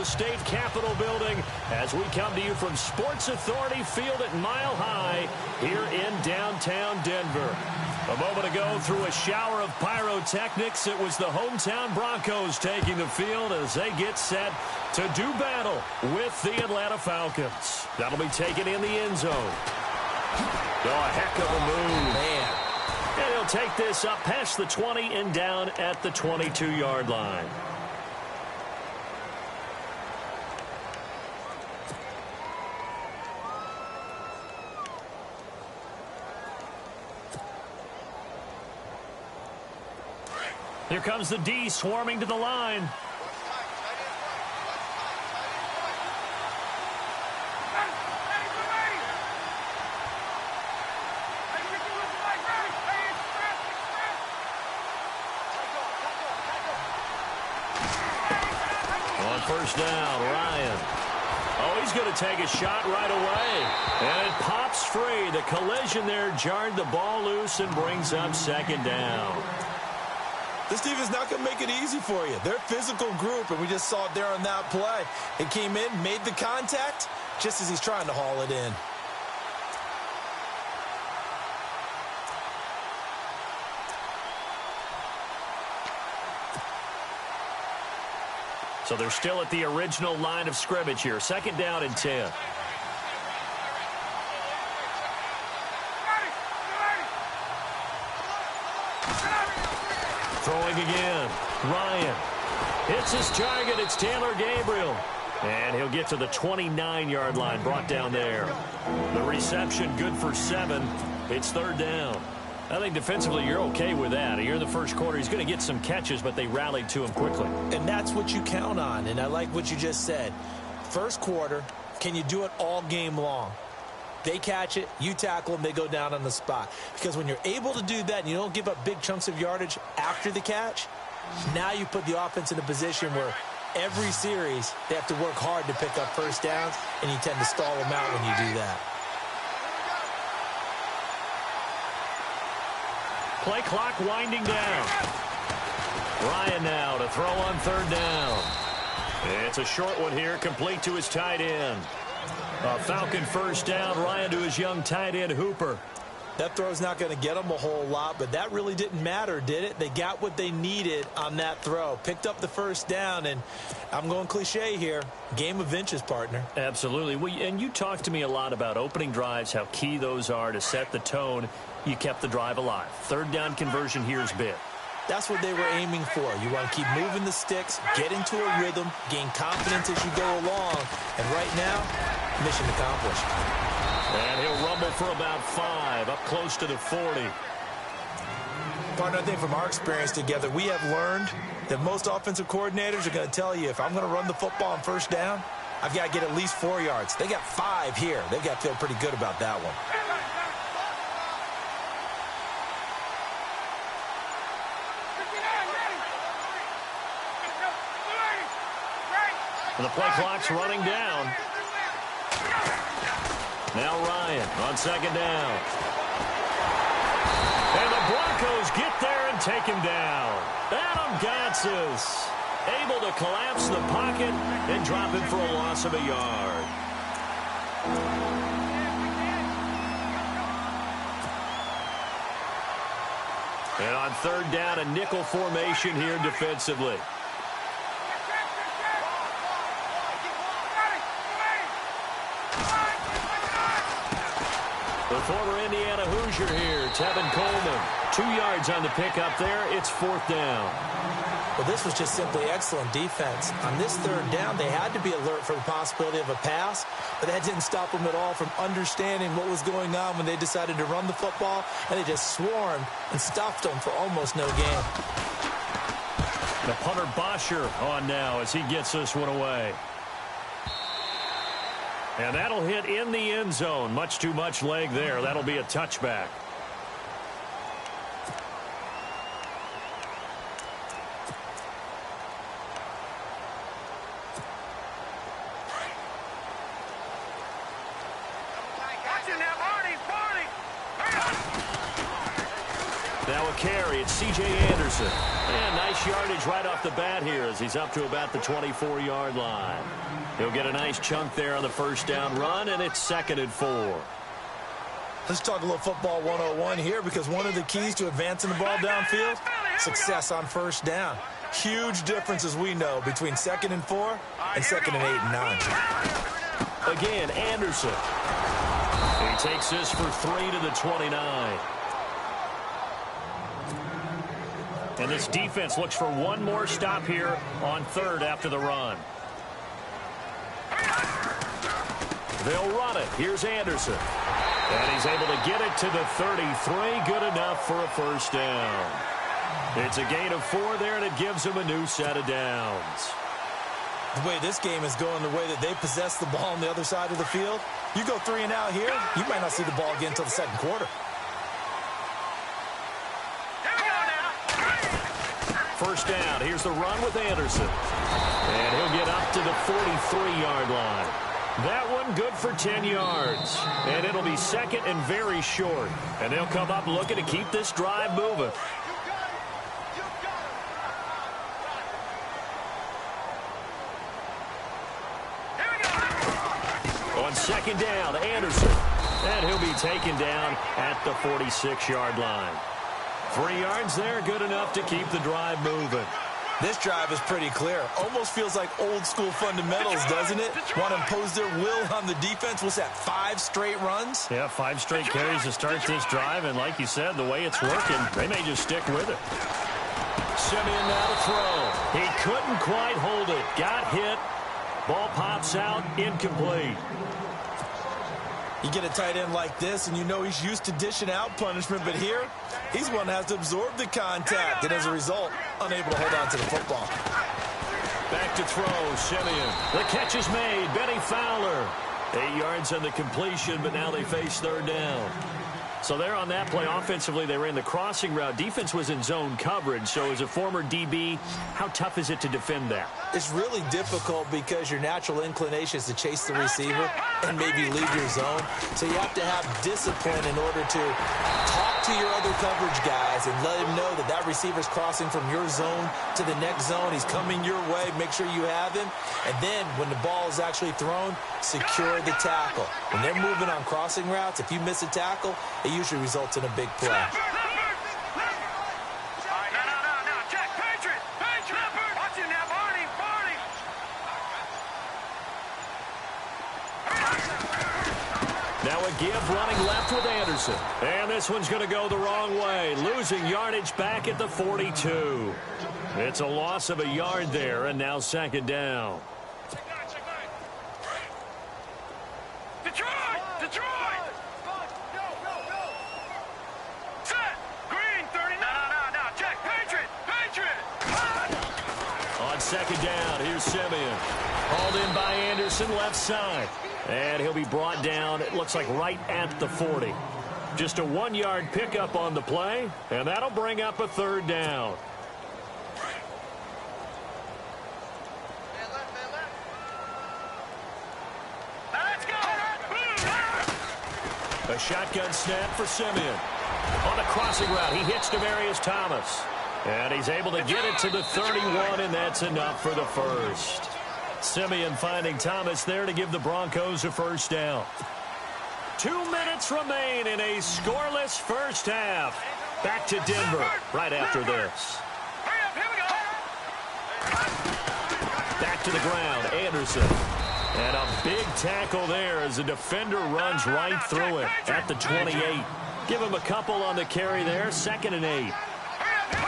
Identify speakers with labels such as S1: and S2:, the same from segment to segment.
S1: State Capitol Building as we come to you from Sports Authority Field at Mile High here in downtown Denver. A moment ago, through a shower of pyrotechnics, it was the hometown Broncos taking the field as they get set to do battle with the Atlanta Falcons. That'll be taken in the end zone. Oh, a heck of a move.
S2: Man.
S1: And he'll take this up past the 20 and down at the 22-yard line. Here comes the D swarming to the line. On first down, Ryan. Oh, he's going to take a shot right away. And it pops free. The collision there jarred the ball loose and brings up second down.
S2: This defense is not going to make it easy for you. They're a physical group, and we just saw it there on that play. It came in, made the contact, just as he's trying to haul it in.
S1: So they're still at the original line of scrimmage here. Second down and 10. Throwing again. Ryan hits his target. It's Taylor Gabriel. And he'll get to the 29-yard line, brought down there. The reception good for 7. It's third down. I think defensively you're okay with that. You're in the first quarter. He's going to get some catches, but they rallied to him quickly.
S2: And that's what you count on, and I like what you just said. First quarter, can you do it all game long? They catch it, you tackle them, they go down on the spot. Because when you're able to do that and you don't give up big chunks of yardage after the catch, now you put the offense in a position where every series they have to work hard to pick up first downs, and you tend to stall them out when you do that.
S1: Play clock winding down. Ryan now to throw on third down. It's a short one here, complete to his tight end. A Falcon first down. Ryan to his young tight end, Hooper.
S2: That throw's not going to get them a whole lot, but that really didn't matter, did it? They got what they needed on that throw. Picked up the first down, and I'm going cliche here. Game of inches, partner.
S1: Absolutely. And you talked to me a lot about opening drives, how key those are to set the tone. You kept the drive alive. Third down conversion here is big.
S2: That's what they were aiming for. You want to keep moving the sticks, get into a rhythm, gain confidence as you go along. And right now, mission accomplished.
S1: And he'll rumble for about 5, up close to the 40.
S2: Partner, I think from our experience together, we have learned that most offensive coordinators are going to tell you, if I'm going to run the football on first down, I've got to get at least 4 yards. They got 5 here. They've got to feel pretty good about that one.
S1: And the play clock's running down. Now Ryan on second down. And the Broncos get there and take him down. Adam Gotsis able to collapse the pocket and drop him for a loss of a yard. And on third down, a nickel formation here defensively. The former Indiana Hoosier here, Tevin Coleman. 2 yards on the pickup there. It's fourth down.
S2: Well, this was just simply excellent defense. On this third down, they had to be alert for the possibility of a pass, but that didn't stop them at all from understanding what was going on when they decided to run the football, and they just swarmed and stuffed them for almost no gain.
S1: The punter Bosher on now as he gets this one away. And that'll hit in the end zone. Much too much leg there. That'll be a touchback. That they'll carry. It's C.J. Anderson. And nice yardage right off the bat here as he's up to about the 24-yard line. He'll get a nice chunk there on the first down run, and it's 2nd and 4.
S2: Let's talk a little football 101 here, because one of the keys to advancing the ball downfield, success on first down. Huge difference, as we know, between 2nd and 4 and 2nd and 8 and 9.
S1: Again, Anderson. He takes this for 3 to the 29. And this defense looks for one more stop here on 3rd after the run. They'll run it. Here's Anderson. And he's able to get it to the 33. Good enough for a first down. It's a gain of 4 there, and it gives him a new set of downs.
S2: The way this game is going, the way that they possess the ball on the other side of the field, you go 3 and out here, you might not see the ball again until the 2nd quarter.
S1: First down. Here's the run with Anderson. And he'll get up to the 43-yard line. That one good for 10 yards. And it'll be 2nd and very short. And they'll come up looking to keep this drive moving. On 2nd down, Anderson. And he'll be taken down at the 46-yard line. 3 yards there, good enough to keep the drive moving.
S2: This drive is pretty clear. Almost feels like old-school fundamentals, doesn't it? Want to impose their will on the defense. What's that, 5 straight runs?
S1: Yeah, 5 straight carries to start this drive. And like you said, the way it's working, they may just stick with it. Simeon now to throw. He couldn't quite hold it. Got hit. Ball pops out, incomplete.
S2: You get a tight end like this, and you know he's used to dishing out punishment, but here, he's one that has to absorb the contact, and as a result, unable to hold on to the football.
S1: Back to throw, Simeon. The catch is made. Benny Fowler. 8 yards on the completion, but now they face 3rd down. So there on that play, offensively, they ran the crossing route. Defense was in zone coverage. So as a former DB, how tough is it to defend that?
S2: It's really difficult because your natural inclination is to chase the receiver and maybe leave your zone. So you have to have discipline in order to talk to your other coverage guys and let him know that that receiver's crossing from your zone to the next zone. He's coming your way. Make sure you have him. And then when the ball is actually thrown, secure the tackle. When they're moving on crossing routes, if you miss a tackle, it usually results in a big play.
S1: Now a give running left with Anderson. And this one's going to go the wrong way. Losing yardage back at the 42. It's a loss of a yard there, and now 2nd down. On 2nd down, here's Simeon. Hauled in by Anderson, left side. And he'll be brought down, it looks like right at the 40. Just a 1-yard pickup on the play, and that'll bring up a 3rd down. A shotgun snap for Simeon. On the crossing route, he hits Demaryius Thomas. And he's able to get it to the 31, and that's enough for the first. Simeon finding Thomas there to give the Broncos a first down. 2 minutes remain in a scoreless first half. Back to Denver right after this. Back to the ground, Anderson. And a big tackle there as the defender runs right through it at the 28. Give him a couple on the carry there, 2nd and 8.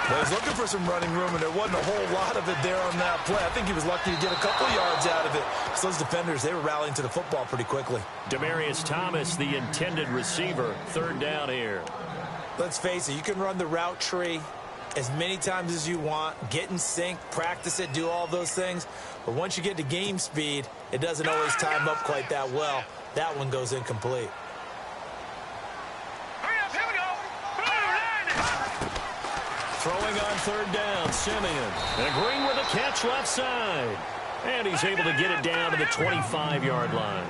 S2: Well, he's looking for some running room, and there wasn't a whole lot of it there on that play. I think he was lucky to get a couple yards out of it. So those defenders, they were rallying to the football pretty quickly.
S1: Demaryius Thomas, the intended receiver, 3rd down here.
S2: Let's face it, you can run the route tree as many times as you want, get in sync, practice it, do all those things. But once you get to game speed, it doesn't always time up quite that well. That one goes incomplete.
S1: Throwing on 3rd down, Simeon. And Green with a catch left side. And he's able to get it down to the 25-yard line.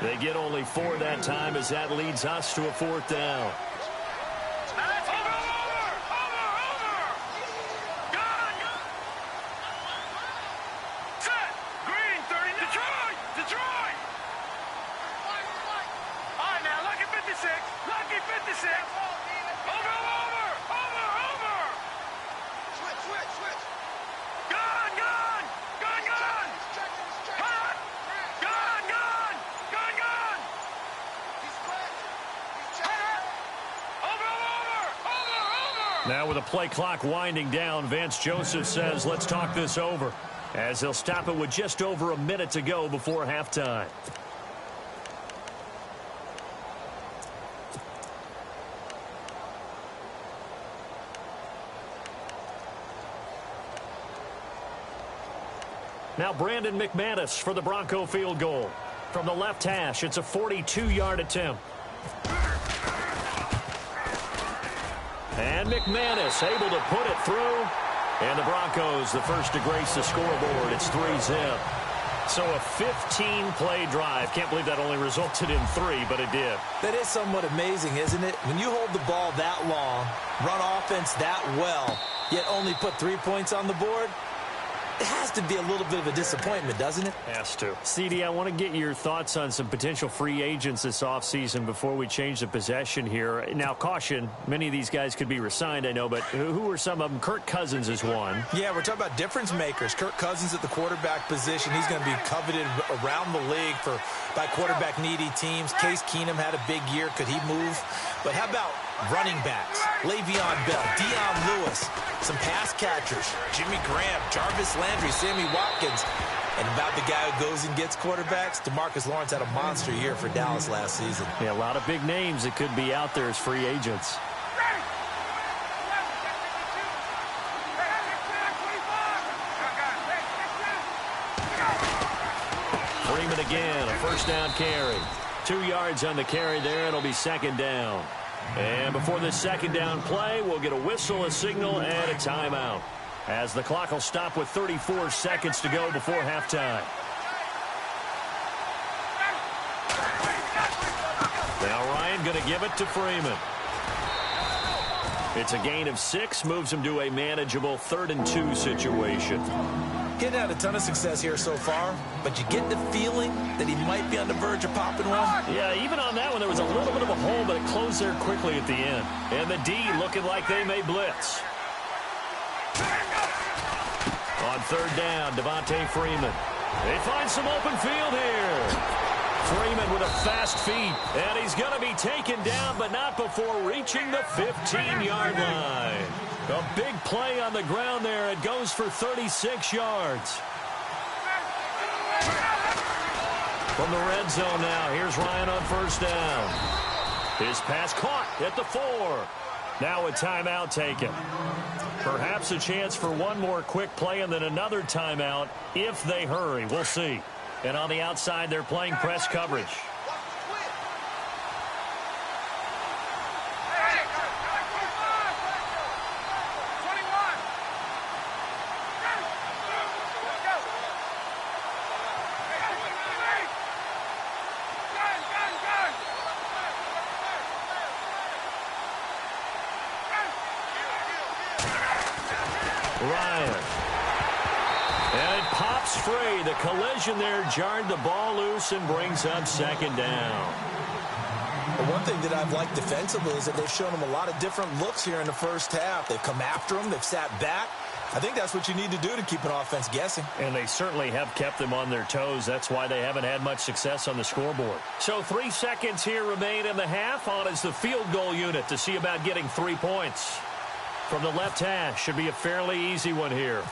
S1: They get only 4 that time as that leads us to a 4th down. Now with the play clock winding down, Vance Joseph says, let's talk this over, as he'll stop it with just over a minute to go before halftime. Now Brandon McManus for the Bronco field goal. From the left hash, it's a 42-yard attempt. And McManus able to put it through. And the Broncos, the first to grace the scoreboard. It's 3-zip. So a 15-play drive. Can't believe that only resulted in 3, but it did.
S2: That is somewhat amazing, isn't it? When you hold the ball that long, run offense that well, yet only put 3 points on the board, it has to be a little bit of a disappointment, doesn't it?
S1: Has to. CD, I want to get your thoughts on some potential free agents this offseason before we change the possession here. Now, caution, many of these guys could be re-signed, I know, but who are some of them? Kirk Cousins is one.
S2: Yeah, we're talking about difference makers. Kirk Cousins at the quarterback position. He's going to be coveted around the league by quarterback-needy teams. Case Keenum had a big year. Could he move? But how about running backs? Le'Veon Bell, Deion Lewis, some pass catchers, Jimmy Graham, Jarvis Landry, Sammy Watkins. And about the guy who goes and gets quarterbacks, DeMarcus Lawrence had a monster year for Dallas last season.
S1: Yeah, a lot of big names that could be out there as free agents. Freeman again, a first down carry. 2 yards on the carry there. It'll be second down. And before this second down play, we'll get a whistle, a signal, and a timeout, as the clock will stop with 34 seconds to go before halftime. Now Ryan going to give it to Freeman. It's a gain of 6, moves him to a manageable 3rd and 2 situation.
S2: Getting out a ton of success here so far, but you get the feeling that he might be on the verge of popping one.
S1: Yeah, even on that one, there was a little bit of a hole, but it closed there quickly at the end. And the D looking like they may blitz. On 3rd down, Devontae Freeman. They find some open field here. Freeman with a fast feet, and he's going to be taken down, but not before reaching the 15-yard line. A big play on the ground there. It goes for 36 yards. From the red zone now, here's Ryan on 1st down. His pass caught at the 4. Now a timeout taken. Perhaps a chance for one more quick play and then another timeout if they hurry. We'll see. And on the outside, they're playing press coverage. Ryan. And it pops free. The collision there jarred the ball loose and brings up 2nd down.
S2: Well, one thing that I've liked defensively is that they've shown them a lot of different looks here in the first half. They've come after them. They've sat back. I think that's what you need to do to keep an offense guessing.
S1: And they certainly have kept them on their toes. That's why they haven't had much success on the scoreboard. So 3 seconds here remain in the half. On is the field goal unit to see about getting 3 points. From the left hash, should be a fairly easy one here.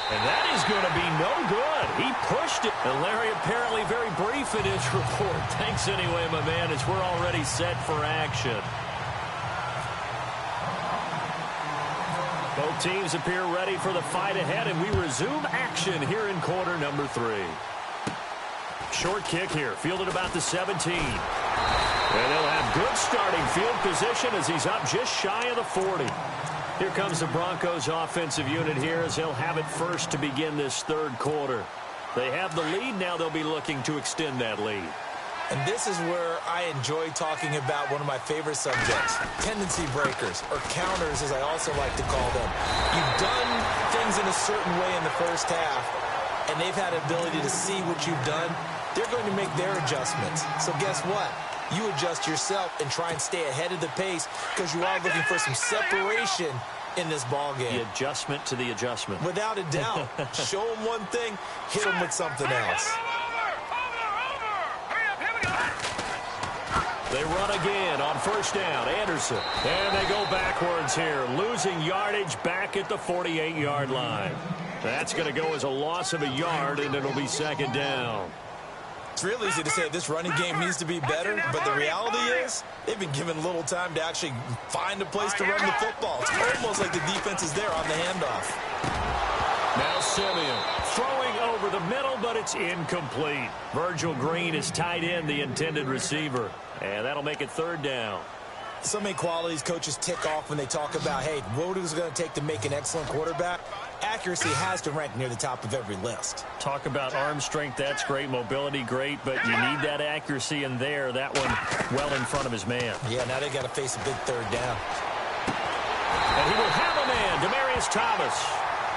S1: And that is going to be no good. He pushed it. And Larry apparently very brief in his report. Thanks anyway, my man, as we're already set for action. Both teams appear ready for the fight ahead, and we resume action here in quarter number 3. Short kick here, fielded about the 17. And they'll have good starting field position as he's up just shy of the 40. Here comes the Broncos offensive unit here as they'll have it first to begin this 3rd quarter. They have the lead. Now they'll be looking to extend that lead.
S2: And this is where I enjoy talking about one of my favorite subjects, tendency breakers, or counters as I also like to call them. You've done things in a certain way in the first half, and they've had the ability to see what you've done. They're going to make their adjustments. So guess what? You adjust yourself and try and stay ahead of the pace because you are looking for some separation in this ball game.
S1: The adjustment to the adjustment.
S2: Without a doubt. Show them one thing, hit them with something else.
S1: They run again on first down. Anderson. And they go backwards here, losing yardage back at the 48-yard line. That's going to go as a loss of a yard, and it'll be second down.
S2: It's real easy to say this running game needs to be better, but the reality is they've been given little time to actually find a place to run the football. It's almost like the defense is there on the handoff.
S1: Now Simeon throwing over the middle, but it's incomplete. Virgil Green is tight end, the intended receiver, and that'll make it third down.
S2: So many qualities coaches tick off when they talk about, hey, what is it going to take to make an excellent quarterback? Accuracy has to rank near the top of every list.
S1: Talk about arm strength, that's great. Mobility, great, but you need that accuracy in there. That one well in front of his man.
S2: Yeah, now they got to face a big third down.
S1: And he will have a man, Demaryius Thomas.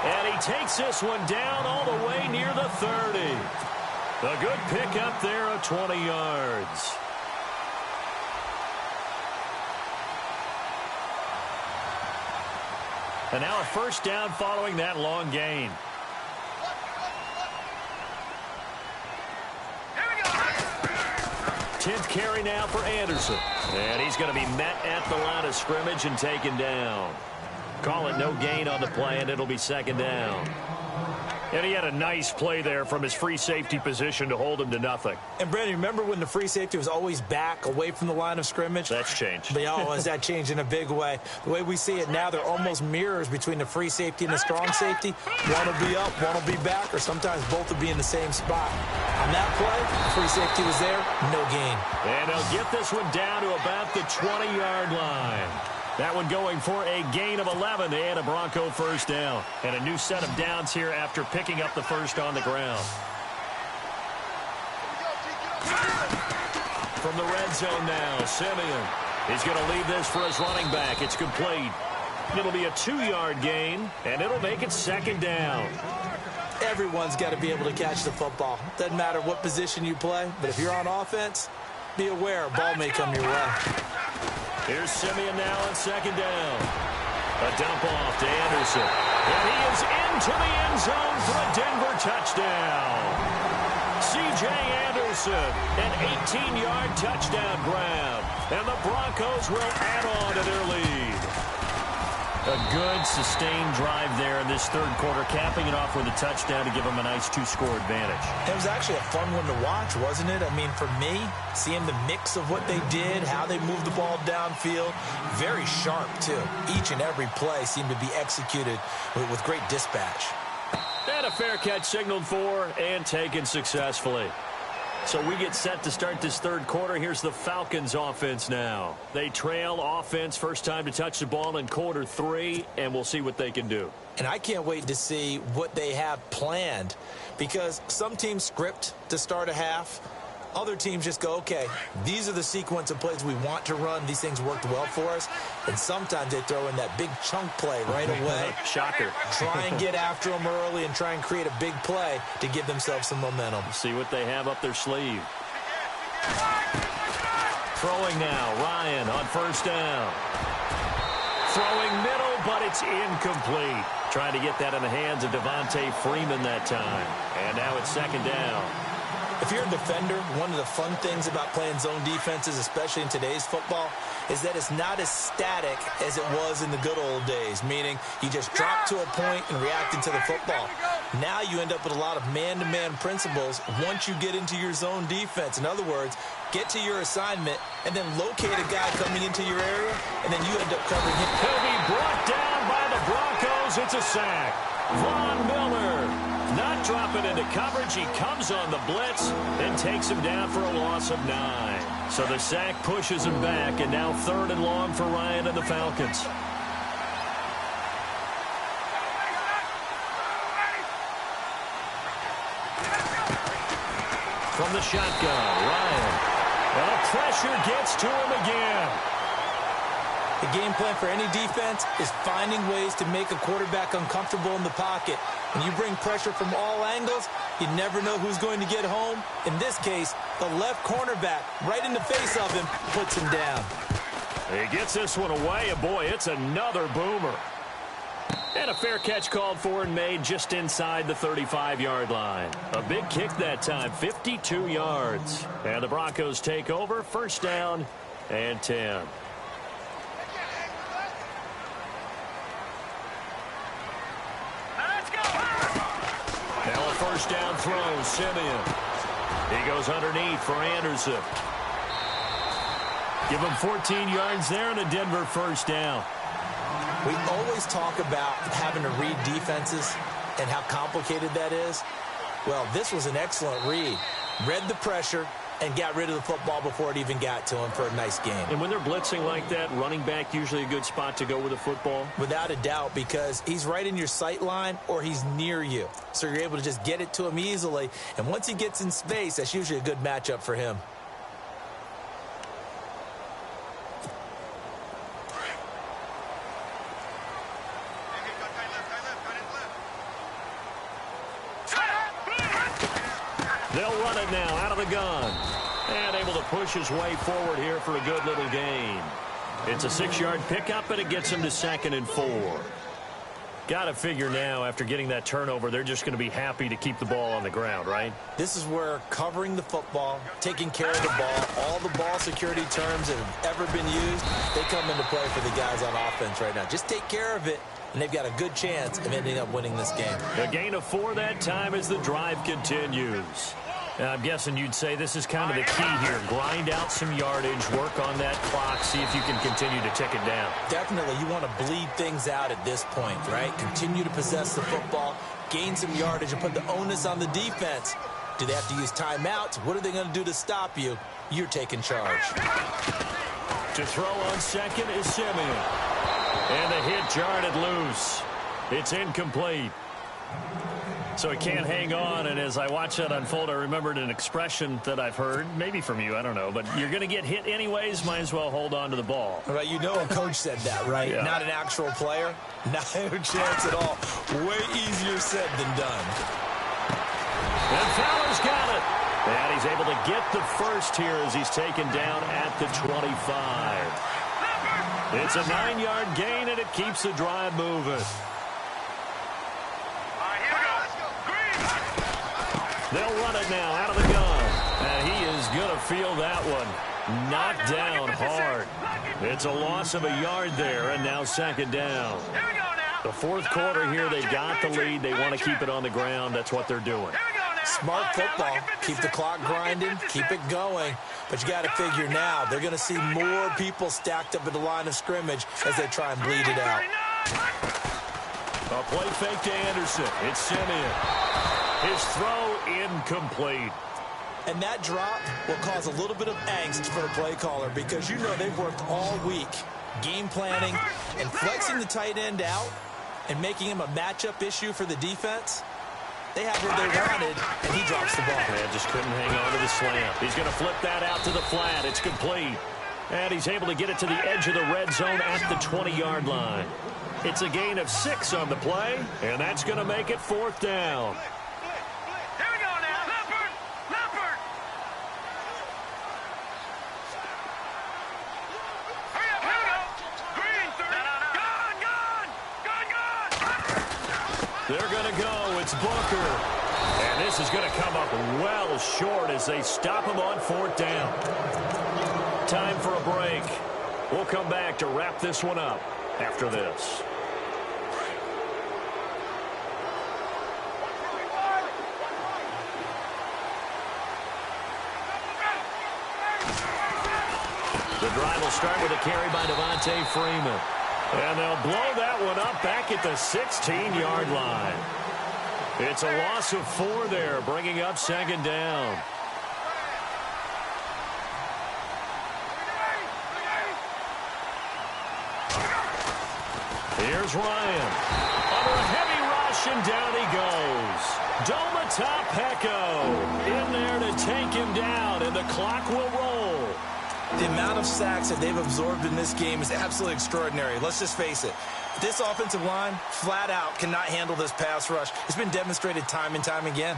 S1: And he takes this one down all the way near the 30. A good pickup there of 20 yards. And now a first down following that long gain. Here we go. 10th carry now for Anderson. And he's going to be met at the line of scrimmage and taken down. Call it no gain on the play, and it'll be second down. And he had a nice play there from his free safety position to hold him to nothing.
S2: And, Brandon, remember when the free safety was always back away from the line of scrimmage?
S1: That's changed.
S2: But, has that changed in a big way? The way we see it now, they're almost mirrors between the free safety and the strong safety. One will be up, one will be back, or sometimes both will be in the same spot. On that play, the free safety was there, no gain.
S1: And they'll get this one down to about the 20-yard line. That one going for a gain of 11 and a Bronco first down. And a new set of downs here after picking up the first on the ground. From the red zone now, Simeon. He's going to leave this for his running back. It's complete. It'll be a 2-yard gain, and it'll make it second down.
S2: Everyone's got to be able to catch the football. Doesn't matter what position you play, but if you're on offense, be aware a ball may come your way.
S1: Here's Simeon now on second down. A dump off to Anderson. And he is into the end zone for a Denver touchdown. C.J. Anderson, an 18-yard touchdown grab. And the Broncos will add on to their lead. A good, sustained drive there in this third quarter, capping it off with a touchdown to give them a nice 2-score advantage.
S2: It was actually a fun one to watch, wasn't it? I mean, for me, seeing the mix of what they did, how they moved the ball downfield, very sharp, too. Each and every play seemed to be executed with great dispatch.
S1: And a fair catch signaled for and taken successfully. So we get set to start this third quarter. Here's the Falcons offense now. They trail offense, first time to touch the ball in quarter 3, and we'll see what they can do.
S2: And I can't wait to see what they have planned, because some teams script to start a half. Other teams just go, okay, these are the sequence of plays we want to run. These things worked well for us. And sometimes they throw in that big chunk play right away.
S1: Shocker.
S2: Try and get after them early and try and create a big play to give themselves some momentum.
S1: See what they have up their sleeve. Throwing now, Ryan on first down. Throwing middle, but it's incomplete. Trying to get that in the hands of Devontae Freeman that time. And now it's second down.
S2: If you're a defender, one of the fun things about playing zone defenses, especially in today's football, is that it's not as static as it was in the good old days, meaning you just drop to a point and react into the football. Now you end up with a lot of man-to-man principles once you get into your zone defense. In other words, get to your assignment and then locate a guy coming into your area, and then you end up covering him.
S1: He'll be brought down by the Broncos. It's a sack. Von Miller not dropping into coverage. He comes on the blitz and takes him down for a loss of 9. So the sack pushes him back, and now third and long for Ryan and the Falcons. From the shotgun, Ryan. Well, pressure gets to him again.
S2: The game plan for any defense is finding ways to make a quarterback uncomfortable in the pocket. When you bring pressure from all angles, you never know who's going to get home. In this case, the left cornerback, right in the face of him, puts him down.
S1: He gets this one away, and boy, it's another boomer. And a fair catch called for and made just inside the 35-yard line. A big kick that time, 52 yards. And the Broncos take over, first down and 10. Now a first down throw, Simeon. He goes underneath for Anderson. Give him 14 yards there and a Denver first down.
S2: We always talk about having to read defenses and how complicated that is. Well, this was an excellent read. Read the pressure and got rid of the football before it even got to him for a nice game.
S1: And when they're blitzing like that, running back usually a good spot to go with the football?
S2: Without a doubt, because he's right in your sight line or he's near you. So you're able to just get it to him easily. And once he gets in space, that's usually a good matchup for him.
S1: They'll run it now out of the gun. And able to push his way forward here for a good little gain. It's a 6-yard pickup, and it gets him to 2nd and 4. Got to figure now, after getting that turnover, they're just going to be happy to keep the ball on the ground, right?
S2: This is where covering the football, taking care of the ball, all the ball security terms that have ever been used, they come into play for the guys on offense right now. Just take care of it, and they've got a good chance of ending up winning this game.
S1: A gain of 4 that time as the drive continues. I'm guessing you'd say this is kind of the key here. Grind out some yardage, work on that clock, see if you can continue to tick it down.
S2: Definitely, you want to bleed things out at this point, right? Continue to possess the football, gain some yardage, and put the onus on the defense. Do they have to use timeouts? What are they going to do to stop you? You're taking charge.
S1: To throw on second is Simeon. And the hit jarred it loose. It's incomplete. So he can't hang on, and as I watch that unfold, I remembered an expression that I've heard, maybe from you, I don't know, but you're going to get hit anyways, might as well hold on to the ball.
S2: Right, you know a coach said that, right?
S1: Yeah.
S2: Not an actual player. Not a chance at all. Way easier said than done.
S1: And Fowler's got it. And he's able to get the first here as he's taken down at the 25. It's a 9-yard gain, and it keeps the drive moving. They'll run it now out of the gun. And he is going to feel that one. Knocked down hard. It's a loss of a yard there, and now 2nd down. The 4th quarter here, they've got the lead. They want to keep it on the ground. That's what they're doing.
S2: Smart football. Keep the clock grinding. Keep it going. But you got to figure now, they're going to see more people stacked up at the line of scrimmage as they try and bleed it out.
S1: A play fake to Anderson. It's Simeon. His throw incomplete.
S2: And that drop will cause a little bit of angst for the play caller because you know they've worked all week game planning and flexing the tight end out and making him a matchup issue for the defense. They have what they wanted, and he drops the ball.
S1: And just couldn't hang on to the slant. He's going to flip that out to the flat. It's complete. And he's able to get it to the edge of the red zone at the 20-yard line. It's a gain of 6 on the play, and that's going to make it 4th down. They're going to go. It's Booker. And this is going to come up well short as they stop him on 4th down. Time for a break. We'll come back to wrap this one up after this. The drive will start with a carry by Devontae Freeman. And they'll blow that one up back at the 16-yard line. It's a loss of 4 there, bringing up 2nd down. Here's Ryan. Under a heavy rush, and down he goes. Domatop Peko in there to take him down, and the clock will roll.
S2: The amount of sacks that they've absorbed in this game is absolutely extraordinary. Let's just face it. This offensive line, flat out, cannot handle this pass rush. It's been demonstrated time and time again.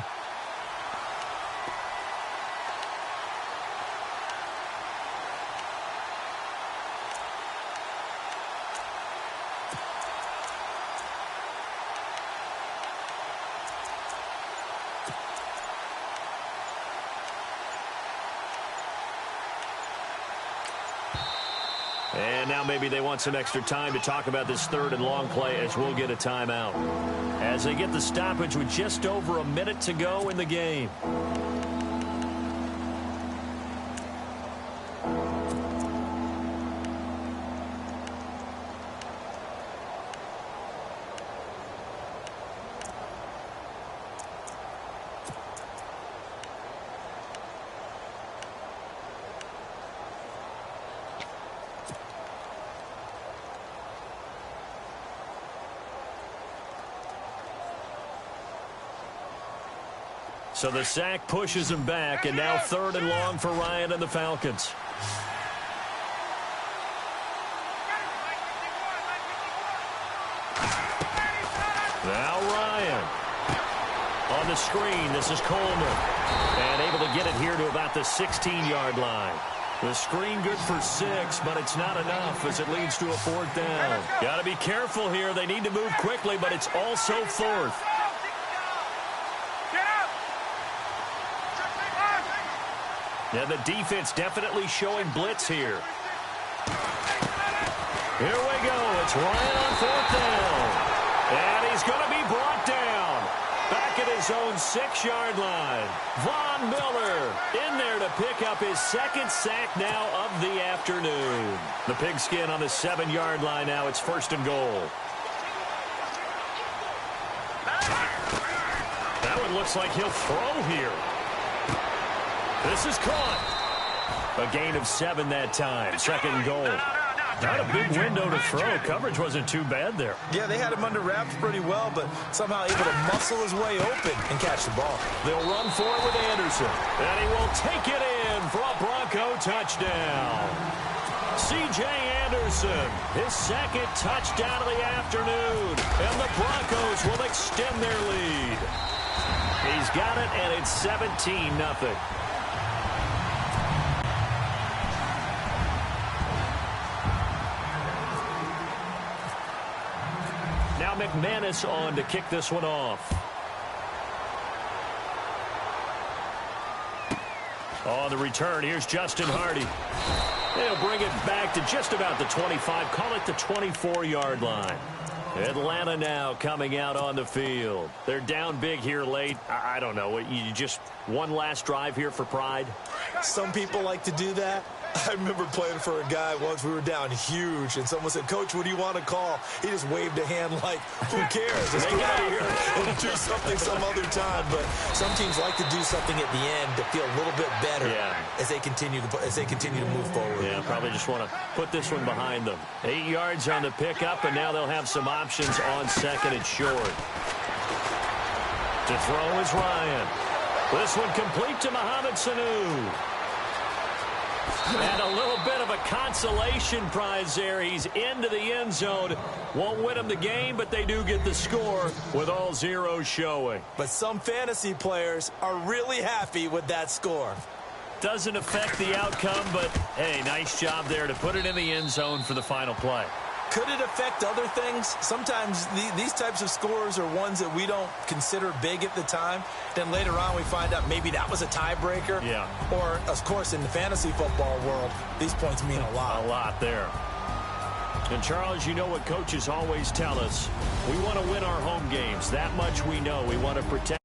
S1: And now maybe they want some extra time to talk about this third and long play as we'll get a timeout. As they get the stoppage with just over a minute to go in the game. So the sack pushes him back, and now third and long for Ryan and the Falcons. Now Ryan. On the screen, this is Coleman. And able to get it here to about the 16-yard line. The screen good for 6, but it's not enough as it leads to a fourth down. Got to be careful here. They need to move quickly, but it's also fourth. Yeah, the defense definitely showing blitz here. Here we go. It's Ryan on fourth down. And he's going to be brought down. Back at his own 6-yard line. Von Miller in there to pick up his second sack now of the afternoon. The pigskin on the 7-yard line now. It's first and goal. That one looks like he'll throw here. This is caught. A gain of 7 that time. Second goal. Not a big window to throw. Coverage wasn't too bad there.
S2: Yeah, they had him under wraps pretty well, but somehow able to muscle his way open and catch the ball.
S1: They'll run for it with Anderson. And he will take it in for a Bronco touchdown. C.J. Anderson, his second touchdown of the afternoon. And the Broncos will extend their lead. He's got it, and it's 17-0. Now McManus on to kick this one off. On the return, here's Justin Hardy. They'll bring it back to just about the 25, call it the 24-yard line. Atlanta now coming out on the field. They're down big here late. I don't know. You just one last drive here for pride?
S2: Some people like to do that. I remember playing for a guy once. We were down huge, and someone said, "Coach, what do you want to call?" He just waved a hand like, who cares? Let's get out of here and do something some other time. But some teams like to do something at the end to feel a little bit better as they continue to move forward.
S1: Yeah, probably just want to put this one behind them. 8 yards on the pickup, and now they'll have some options on second and short. To throw is Ryan. This one complete to Mohamed Sanu. And a little bit of a consolation prize there. He's into the end zone. Won't win them the game, but they do get the score with all zeros showing.
S2: But some fantasy players are really happy with that score.
S1: Doesn't affect the outcome, but, hey, nice job there to put it in the end zone for the final play.
S2: Could it affect other things? Sometimes these types of scores are ones that we don't consider big at the time. Then later on we find out maybe that was a tiebreaker.
S1: Yeah.
S2: Or, of course, in the fantasy football world, these points mean a lot.
S1: A lot there. And, Charles, you know what coaches always tell us. We want to win our home games. That much we know. We want to protect